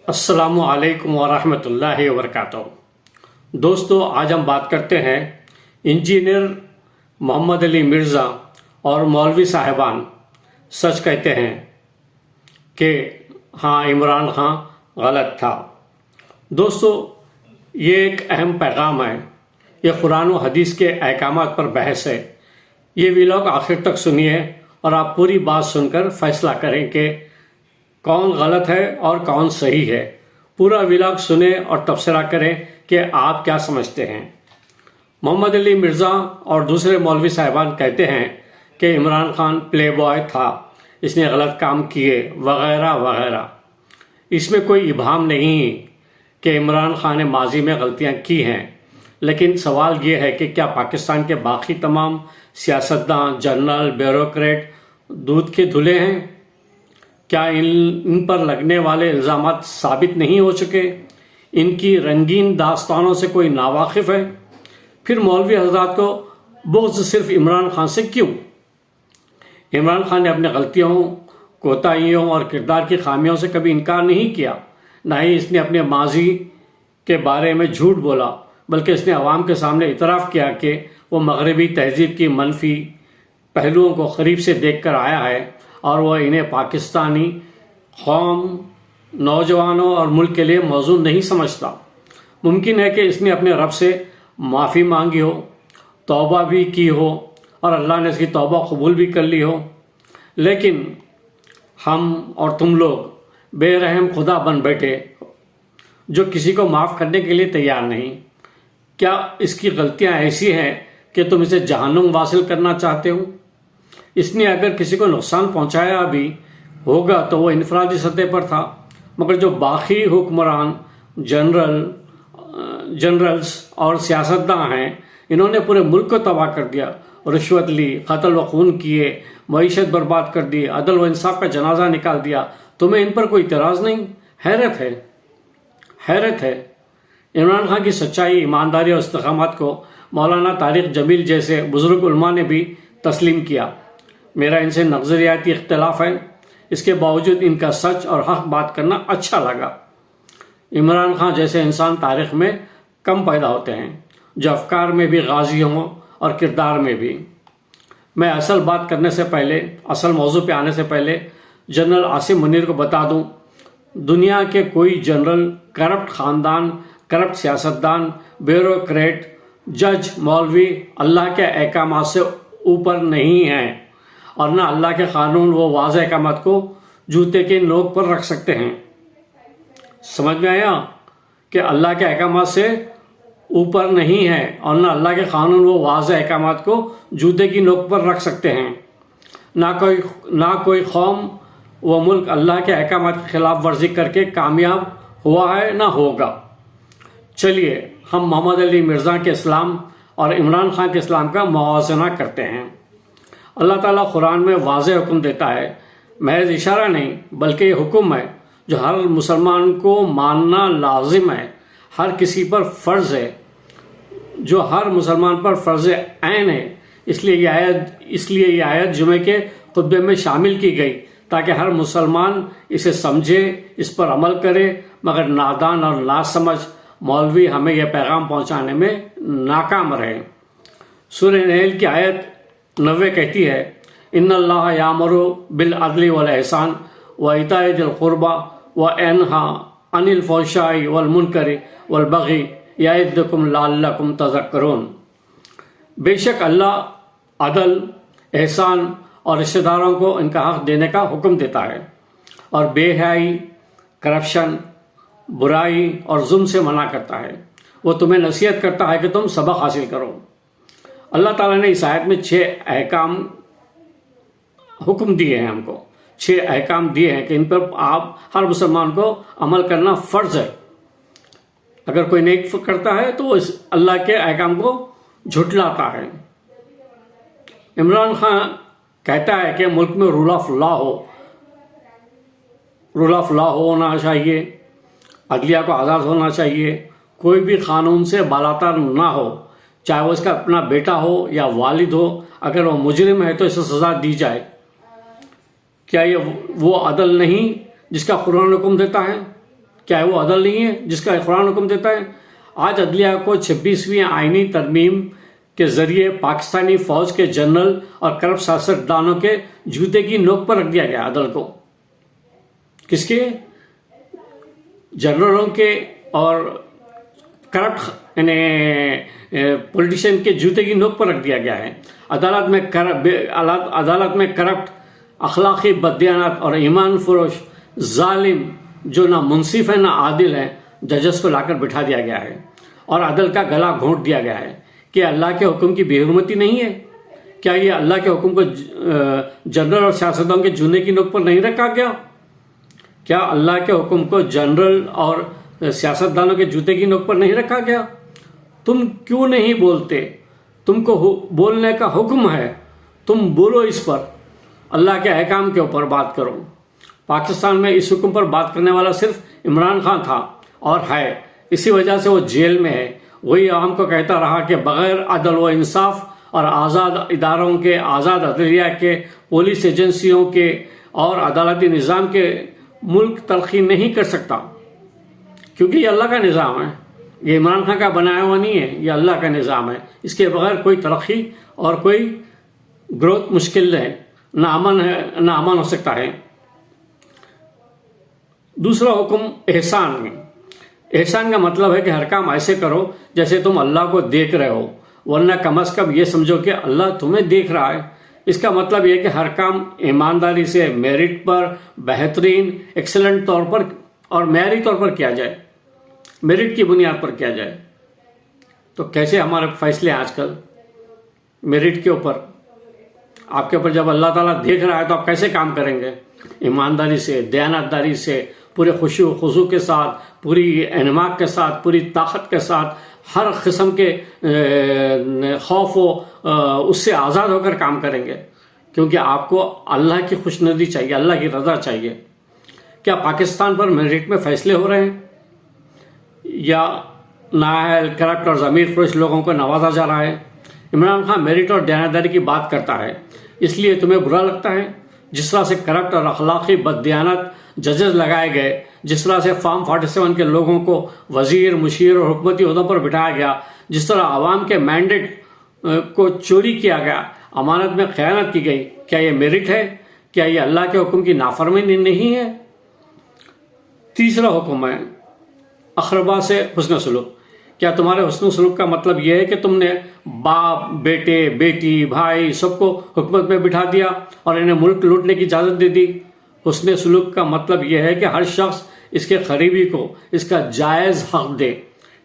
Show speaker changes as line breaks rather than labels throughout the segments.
अस्सलामु अलैकुम वरहमतुल्लाहि वबरकातुहू। दोस्तों, आज हम बात करते हैं इंजीनियर मोहम्मद अली मिर्ज़ा और मौलवी साहिबान सच कहते हैं कि हाँ, इमरान खान गलत था। दोस्तों, ये एक अहम पैगाम है। ये कुरान व हदीस के अहकामात पर बहस है। ये व्लॉग आखिर तक सुनिए और आप पूरी बात सुनकर फैसला करें कि कौन गलत है और कौन सही है। पूरा व्लॉग सुने और तबसरा करें कि आप क्या समझते हैं। मोहम्मद अली मिर्ज़ा और दूसरे मौलवी साहिबान कहते हैं कि इमरान खान प्ले बॉय था, इसने गलत काम किए वगैरह वगैरह। इसमें कोई इबाहम नहीं कि इमरान खान ने माजी में गलतियां की हैं, लेकिन सवाल ये है कि क्या पाकिस्तान के बाकी तमाम सियासतदान, जनरल, ब्यूरोक्रेट दूध के धुले हैं? क्या इन पर लगने वाले इल्ज़ामात साबित नहीं हो चुके? इनकी रंगीन दास्तानों से कोई नावाकिफ़ है? फिर मौलवी हज़रात को बुग़्ज़ सिर्फ इमरान खान से क्यों? इमरान खान ने अपनी गलतियों, कोताहियों और किरदार की खामियों से कभी इनकार नहीं किया। ना ही इसने अपने माजी के बारे में झूठ बोला, बल्कि इसने अवाम के सामने इतराफ़ किया कि वो मगरबी तहजीब की मनफी पहलुओं को करीब से देख कर आया है और वह इन्हें पाकिस्तानी कौम, नौजवानों और मुल्क के लिए मौजूद नहीं समझता। मुमकिन है कि इसने अपने रब से माफ़ी मांगी हो, तौबा भी की हो और अल्लाह ने इसकी तौबा कबूल भी कर ली हो, लेकिन हम और तुम लोग बेरहम खुदा बन बैठे जो किसी को माफ़ करने के लिए तैयार नहीं। क्या इसकी गलतियां ऐसी हैं कि तुम इसे जहन्नुम वासिल करना चाहते हो? इसने अगर किसी को नुकसान पहुंचाया भी होगा तो वो इनफरादी सतह पर था, मगर जो बाकी हुक्मरान, जनरल्स और सियासतदान हैं, इन्होंने पूरे मुल्क को तबाह कर दिया, रिश्वत ली, कत्ल व खून किए, मईशत बर्बाद कर दी, अदल व इंसाफ का जनाजा निकाल दिया। तुम्हें इन पर कोई इतराज़ नहीं? हैरत है, हैरत है। इमरान खान की सच्चाई, ईमानदारी और इस्तिकामत को मौलाना तारिक जमील जैसे बुजुर्ग उलमा ने भी तस्लीम किया। मेरा इनसे नज़रियाती इख्तिलाफ है, इसके बावजूद इनका सच और हक बात करना अच्छा लगा। इमरान खान जैसे इंसान तारीख में कम पैदा होते हैं, जो अफकार में भी गाजी हों और किरदार में भी। मैं असल बात करने से पहले, असल मौजू पे आने से पहले जनरल आसिम मुनीर को बता दूं, दुनिया के कोई जनरल, करप्ट ख़ानदान, करप्ट सियासतदान, ब्यूरोक्रेट, जज, मौलवी अल्लाह के अहकामात से ऊपर नहीं हैं और ना अल्लाह के कानून व वाज़ेह अहकामात को जूते के नोक पर रख सकते हैं। समझ में आया कि अल्लाह के अहकामात से ऊपर नहीं है और ना अल्लाह के कानून व वाज़ेह अहकामात को जूते की नोक पर रख सकते हैं। ना कोई कौम व मुल्क अल्लाह के अहकामात की खिलाफ वर्जी करके कामयाब हुआ है, ना होगा। चलिए हम मोहम्मद अली मिर्ज़ा के इस्लाम और इमरान खान के इस्लाम का मुआवजना करते हैं। अल्लाह ताला कुरान में वाज़ेह हुक्म देता है, महज इशारा नहीं बल्कि ये हुक्म है जो हर मुसलमान को मानना लाजिम है, हर किसी पर फ़र्ज़ है, जो हर मुसलमान पर फ़र्ज़ ऐन है। इसलिए ये आयत जुमे के खुतबे में शामिल की गई ताकि हर मुसलमान इसे समझे, इस पर अमल करे, मगर नादान और नासमझ मौलवी हमें यह पैगाम पहुँचाने में नाकाम रहे। सूरह नहल की आयत 90 कहती है, इन्नल्लाह यामुरु बिल अदली वल एहसान व इताए दिल कुर्बा व यन्हा अनिल फहशाई वल मुनकरी वल बगी याइदुकुम लअल्लकुम तज़क्करून। बेशक अल्लाह अदल, एहसान और रिश्तेदारों को इनका हक देने का हुक्म देता है और बेहयाई, करप्शन, बुराई और जुल्म से मना करता है। वो तुम्हें नसीहत करता है कि तुम सबक हासिल करो। अल्लाह ताला ने इस आयत में 6 अहकाम हुक्म दिए हैं, हमको 6 अहकाम दिए हैं कि इन पर आप हर मुसलमान को अमल करना फ़र्ज़ है। अगर कोई नहीं करता है तो इस अल्लाह के अहकाम को झुठलाता है। इमरान खान कहता है कि मुल्क में रूल ऑफ लॉ होना चाहिए, अदलिया को आज़ाद होना चाहिए, कोई भी कानून से बालातर ना हो, चाहे वो इसका अपना बेटा हो या वालिद हो। अगर वो मुजरिम है तो इसे सज़ा दी जाए। क्या ये वो अदल नहीं जिसका कुरान हुक्म देता है? क्या वो अदल नहीं है जिसका कुरान हुक्म देता है? आज अदलिया को 26वीं आईनी तरमीम के जरिए पाकिस्तानी फौज के जनरल और करप्ट सियासतदानों के जूते की नोक पर रख दिया गया। अदल को किसके? जनरलों के और करप्ट पॉलिटिशियन के जूते की नोक पर रख दिया गया है। अदालत में करप्ट, अखलाकी बददियानत और ईमान फरोश जालिम जो ना मुंसिफ है ना आदिल है जजेस को लाकर बिठा दिया गया है और अदल का गला घोंट दिया गया है। कि अल्लाह के हुक्म की बेहुरमती नहीं है? क्या ये अल्लाह के हुक्म को जनरल और सियासतदानों के जूने की नोक पर नहीं रखा गया? क्या अल्लाह के हुक्म को जनरल और सियासतदानों के जूते की नोक पर नहीं रखा गया? तुम क्यों नहीं बोलते? तुमको बोलने का हुक्म है, तुम बोलो इस पर। अल्लाह के अहकाम के ऊपर बात करो। पाकिस्तान में इस हुक्म पर बात करने वाला सिर्फ इमरान खान था और है, इसी वजह से वो जेल में है। वही आवाम को कहता रहा कि बगैर अदल व इंसाफ और आज़ाद इदारों के, आज़ाद अदलिया के, पुलिस एजेंसियों के और अदालती निज़ाम के मुल्क तरक्की नहीं कर सकता, क्योंकि ये अल्लाह का निज़ाम है। ये इमरान खान का बनाया हुआ नहीं है, ये अल्लाह का निज़ाम है। इसके बगैर कोई तरक्की और कोई ग्रोथ मुश्किल है, ना अमन हो सकता है। दूसरा हुक्म एहसान है। एहसान का मतलब है कि हर काम ऐसे करो जैसे तुम अल्लाह को देख रहे हो, वरना कम अज कम ये समझो कि अल्लाह तुम्हें देख रहा है। इसका मतलब यह कि हर काम ईमानदारी से, मेरिट पर, बेहतरीन, एक्सेलेंट तौर पर और मेयारी तौर पर किया जाए, मेरिट की बुनियाद पर किया जाए। तो कैसे हमारे फैसले आजकल मेरिट के ऊपर? आपके ऊपर जब अल्लाह ताला देख रहा है तो आप कैसे काम करेंगे? ईमानदारी से, दयानतदारी से, पूरे खुशी व खुशू के साथ, पूरी एहतमाम के साथ, पूरी ताकत के साथ, हर किस्म के खौफ व उससे आज़ाद होकर काम करेंगे, क्योंकि आपको अल्लाह की खुशनुदी चाहिए, अल्लाह की रज़ा चाहिए। क्या पाकिस्तान पर मेरिट में फैसले हो रहे हैं या नाअहल, करप्ट और ज़मीर फरोश लोगों को नवाजा जा रहा है? इमरान खान मेरिट और दयानतदारी की बात करता है, इसलिए तुम्हें बुरा लगता है? जिस तरह से करप्ट और अखलाकी बददियानत जजेस लगाए गए, जिस तरह से फॉर्म 47 के लोगों को वजीर, मुशीर और हुकूमती ओहदों पर बिठाया गया, जिस तरह आवाम के मैंडेट को चोरी किया गया, अमानत में खयानत की गई, क्या ये मेरिट है? क्या ये अल्लाह के हुक्म की नाफरमानी नहीं है? तीसरा हुक्म है अखरबा से हुस्न सलूक। क्या तुम्हारे हुस्न सलूक का मतलब यह है कि तुमने बाप, बेटे, बेटी, भाई सबको हुकूमत में बिठा दिया और इन्हें मुल्क लूटने की इजाज़त दे दी? हुस्न सलूक का मतलब यह है कि हर शख्स इसके करीबी को इसका जायज़ हक दे।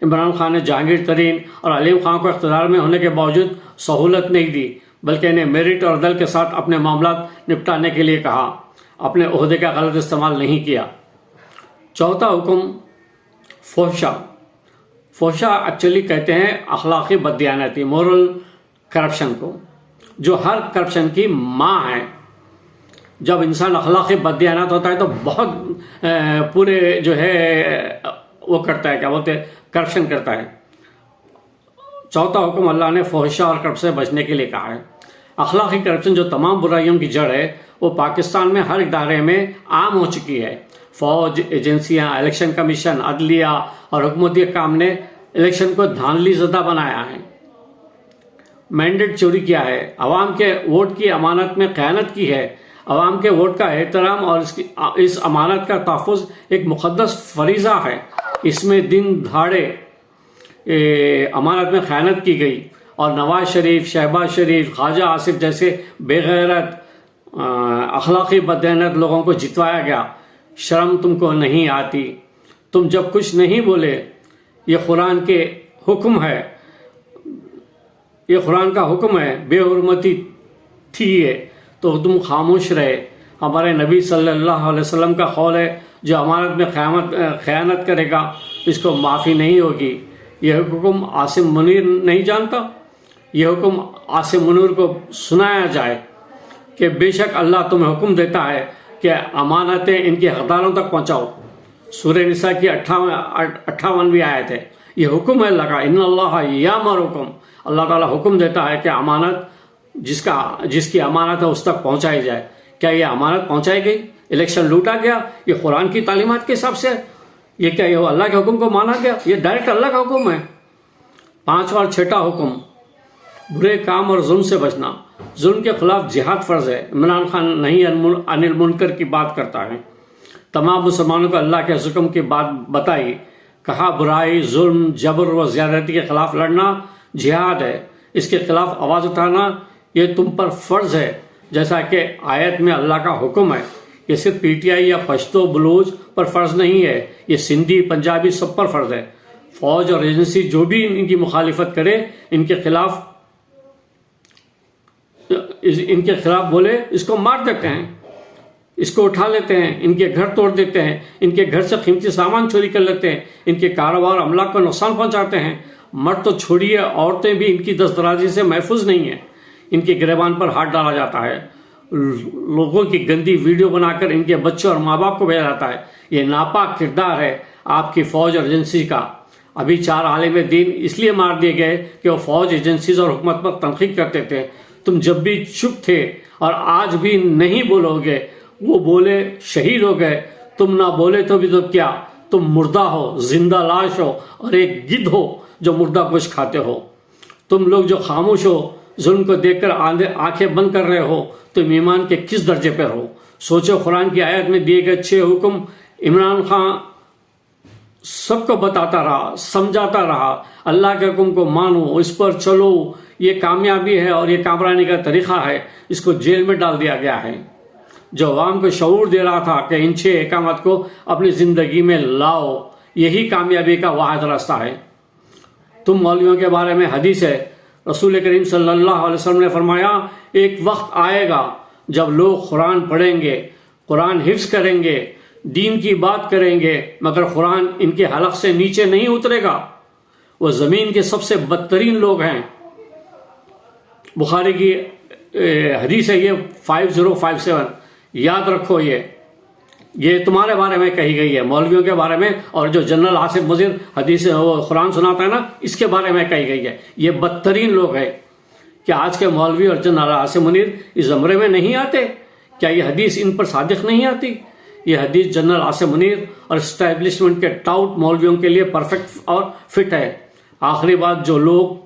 इमरान खान ने जहांगीर तरीन और अलीम खान को इख्तियार में होने के बावजूद सहूलत नहीं दी, बल्कि इन्हें मेरिट और अदल के साथ अपने मामला निपटाने के लिए कहा, अपने ओहदे का गलत इस्तेमाल नहीं किया। चौथा हुक्म फोशा। फोशा एक्चुअली कहते हैं अखलाकी बददियानती, मोरल करप्शन को, जो हर करप्शन की माँ है। जब इंसान अखलाकी बददियानत होता है तो बहुत पूरे जो है वो करता है, क्या बोलते हैं, करप्शन करता है। चौथा हुक्म अल्लाह ने फोशा और करप्शन से बचने के लिए कहा है। अखलाकी करप्शन जो तमाम बुराइयों की जड़ है, वो पाकिस्तान में हर इदारे में आम हो चुकी है। फौज, एजेंसियां, इलेक्शन कमीशन, अदलिया और हुकूमती काम ने इलेक्शन को धांधली ज़दा बनाया है, मैंडेट चोरी किया है, अवाम के वोट की अमानत में खयानत की है। अवाम के वोट का एहतराम और इस अमानत का तहफ़्फ़ुज़ एक मुक़द्दस फरीज़ा है। इसमें दिन दहाड़े अमानत में खयानत की गई और नवाज शरीफ, शहबाज शरीफ, ख्वाजा आसिफ जैसे बेगैरत अखलाकी बददियानत लोगों को जितवाया गया। शर्म तुमको नहीं आती? तुम जब कुछ नहीं बोले, ये कुरान के हुक्म है, ये कुरान का हुक्म है, बेहुरमती थी ये, तो तुम खामोश रहे। हमारे नबी सल्लल्लाहु अलैहि वसल्लम का कौल है, जो अमानत में खयानत करेगा इसको माफ़ी नहीं होगी। यह हुक्म आसिम मुनीर नहीं जानता? यह हुक्म आसिम मुनीर को सुनाया जाए कि बेशक अल्लाह तुम्हें हुक्म देता है कि अमानतें इनके हकदारों तक पहुँचाओ। सूरह निसा की 58वीं आयत है। यह हुक्म है अल्लाह का, इन्नल्लाह यामुरुकुम, अल्लाह ताला हुक्म देता है कि अमानत जिसकी अमानत है उस तक पहुँचाई जाए। क्या यह अमानत पहुँचाई गई? इलेक्शन लूटा गया? ये कुरान की तालीमात के हिसाब से ये क्या, ये अल्लाह के हुक्म को माना गया? ये डायरेक्ट अल्लाह का हुक्म है। 5वां और 6वां हुक्म, बुरे काम और जुल्म से बचना। जुल्म के खिलाफ जिहाद फर्ज है। इमरान खान नहीं अनिल मुनकर की बात करता है। तमाम मुसलमानों को अल्लाह के हुक्म की बात बताई। कहा बुराई, जुल्म, जबर व ज्यादती के खिलाफ लड़ना जिहाद है। इसके खिलाफ आवाज़ उठाना ये तुम पर फर्ज है, जैसा कि आयत में अल्लाह का हुक्म है। ये सिर्फ पीटीआई या पश्तो बलूच पर फर्ज नहीं है, ये सिंधी, पंजाबी सब पर फर्ज है। फौज और एजेंसी जो भी इनकी मुखालिफत करे, इनके खिलाफ बोले, इसको मार देते हैं, इसको उठा लेते हैं, इनके घर तोड़ देते हैं, इनके घर से कीमती सामान चोरी कर लेते हैं, इनके कारोबार अमलाक को नुकसान पहुंचाते हैं। मर्द तो छोड़िए, औरतें भी इनकी दस्तराजी से महफूज नहीं है। इनके गिरबान पर हाथ डाला जाता है, लोगों की गंदी वीडियो बनाकर इनके बच्चों और माँ बाप को भेजा जाता है। ये नापाक किरदार है आपकी फौज और एजेंसी का। अभी 4 आलिम दीन इसलिए मार दिए गए कि वो फौज, एजेंसीज और हुकूमत पर तनकीद करते थे। तुम जब भी चुप थे और आज भी नहीं बोलोगे, वो बोले शहीद हो गए, तुम ना बोले तो भी तो क्या, तुम मुर्दा हो, जिंदा लाश हो और एक गिद्ध हो जो मुर्दा कुछ खाते हो। तुम लोग जो खामोश हो, जुल्म को देखकर आंखें बंद कर रहे हो, तुम ईमान के किस दर्जे पर हो? सोचो, कुरान की आयत में दिए गए 6 हुक्म इमरान खान सबको बताता रहा, समझाता रहा। अल्लाह के हुक्म को मानो, इस पर चलो, ये कामयाबी है और ये कामरानी का तरीका है। इसको जेल में डाल दिया गया है। जो अवाम को शऊर दे रहा था कि इन 6 अहकामात को अपनी जिंदगी में लाओ, यही कामयाबी का वाहिद रास्ता है। तुम मौलवियों के बारे में हदीस है, रसूल करीम सल्लल्लाहु अलैहि वसल्लम ने फरमाया, एक वक्त आएगा जब लोग कुरान पढ़ेंगे, कुरान हिफ्ज करेंगे, दीन की बात करेंगे, मगर कुरान इनके हलक से नीचे नहीं उतरेगा। वो जमीन के सबसे बदतरीन लोग हैं। बुखारी की हदीस है ये 5057, याद रखो। ये तुम्हारे बारे में कही गई है, मौलवियों के बारे में, और जो जनरल आसिफ मुजीर हदीस वो कुरान सुनाता है ना, इसके बारे में कही गई है। ये बदतरीन लोग हैं। क्या आज के मौलवी और जनरल आसिफ मुनीर इस ज़मरे में नहीं आते? क्या ये हदीस इन पर सादिक नहीं आती? ये हदीस जनरल आसिफ मुनीर और इस्टेब्लिशमेंट के टाउट मौलवियों के लिए परफेक्ट और फिट है। आखिरी बात, जो लोग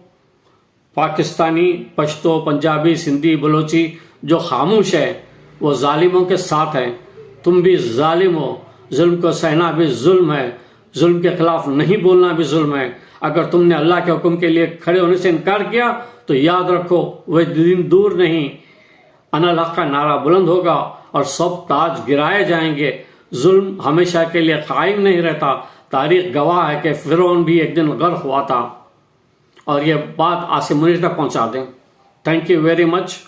पाकिस्तानी, पश्तो, पंजाबी, सिंधी, बलोची जो खामोश है, वो जालिमों के साथ हैं। तुम भी जालिम हो। जुल्म को सहना भी जुल्म है, जुल्म के खिलाफ नहीं बोलना भी जुल्म है। अगर तुमने अल्लाह के हुक्म के लिए खड़े होने से इनकार किया तो याद रखो, वह दिन दूर नहीं, अनल हक का नारा बुलंद होगा और सब ताज गिराए जाएंगे। जुल्म हमेशा के लिए कायम नहीं रहता। तारीख गवाह है कि फिरौन भी एक दिन गर्क हुआ था। और ये बात आसिफ मुनीर तक पहुंचा दें। Thank you very much.